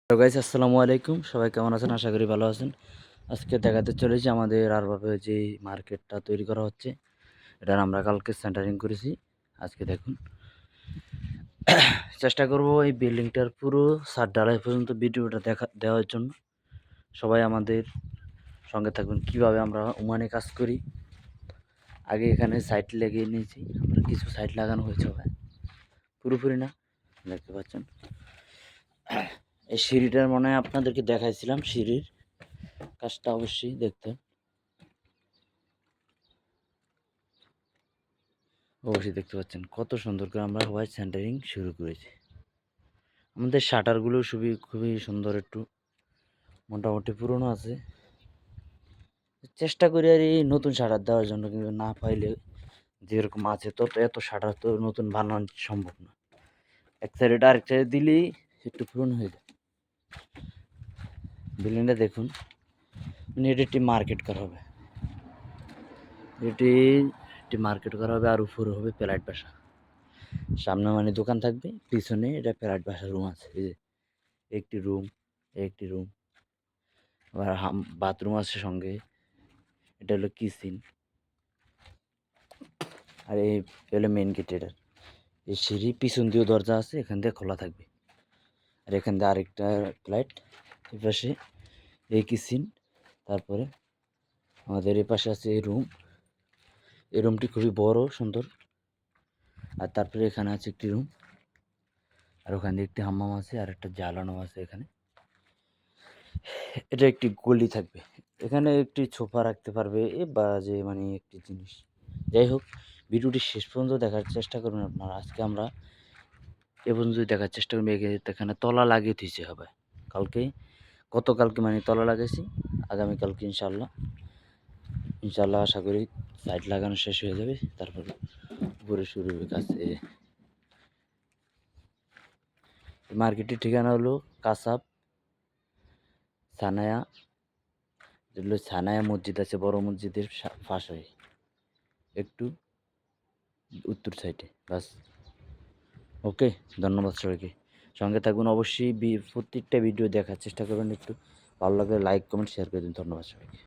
Hello guys, আসসালামু আলাইকুম। সবাই কেমন আছেন? আশা করি ভালো আছেন। আজকে দেখাতে চলেছি আমাদের আরবাবে যে মার্কেটটা তৈরি করা হচ্ছে, এটার আমরা কালকে সেন্টারিং করেছি। আজকে দেখুন, চেষ্টা করব এই বিল্ডিংটার পুরো ছাদ ঢালাই পর্যন্ত ভিডিওটা দেওয়ার জন্য। সবাই আমাদের সঙ্গে থাকবেন। কিভাবে আমরা ওমানে কাজ করি। আগে এখানে সাইট লাগিয়ে নিয়েছি, আমরা কিছু সাইট লাগানো হয়েছে ভাই, পুরোপুরি না, দেখতে পাচ্ছেন। এই সিঁড়িটার মনে হয় আপনাদেরকে দেখাইছিলাম, সিঁড়ির কাজটা অবশ্যই দেখতে অবশ্যই দেখতে পাচ্ছেন কত সুন্দর করে আমরা হোয়াইট সেন্টারিং শুরু করেছি। আমাদের শাটারগুলো খুবই সুন্দর, একটু মোটামুটি পুরনো আছে। চেষ্টা করি আর এই নতুন শাটার দেওয়ার জন্য, কিন্তু না পাইলে যেরকম আছে তত এত শাটার তো নতুন বানানো সম্ভব না। এক সাইডে আরেক সাইডে দিলেই একটু পুরনো হয়ে যায়। বিল্ডিংটা দেখুন, মানে এটি একটি মার্কেট করা হবে, এটি একটি মার্কেট করা হবে, আর উপরে হবে প্লাইট বাসা। সামনে মানে দোকান থাকবে, পিছনে এটা প্লাইট বাসার রুম আছে। এই যে একটি রুম, একটি রুম, আবার বাথরুম আছে সঙ্গে। এটা হলো কিচেন, আর এই হলো মেন গেট। এটার এই সিঁড়ি পিছন দিয়েও দরজা আছে, এখান দিয়ে খোলা থাকবে। আর এখান দিয়ে আরেকটা ফ্লাইট, এই পাশে এই কিচেন। তারপরে আমাদের এই পাশে আছে এই রুম। এই রুমটি খুবই বড় সুন্দর। আর তারপরে এখানে আছে একটি রুম, আর ওখানে একটি হাম্মাম আছে, আর একটা জ্বালানো আছে এখানে। এটা একটি গলি থাকবে, এখানে একটি সোফা রাখতে পারবে, বা যে মানে একটি জিনিস। যাই হোক, ভিডিওটি শেষ পর্যন্ত দেখার চেষ্টা করুন আপনারা। আজকে আমরা এ পর্যন্ত দেখার চেষ্টা করবো। এখানে তলা লাগিয়ে দিয়েছে হবে গতকালকে মানে তলা লাগাইছি। আগামীকালকে ইনশাল্লাহ আশা করি সাইড লাগানো শেষ হয়ে যাবে, তারপরে উপরে শুরু হবে কাজ। মার্কেটের ঠিকানা হলো কাসাব সানায়া, যেগুলো সানায়া মসজিদ আছে, বড় মসজিদের পাশে একটু উত্তর সাইডে বাস। ওকে, ধন্যবাদ সবাইকে। সঙ্গে থাকবেন অবশ্যই। প্রত্যেকটা ভিডিও দেখার চেষ্টা করবেন, একটু ভালো লাগলে লাইক কমেন্ট শেয়ার করে দিন। ধন্যবাদ সবাইকে।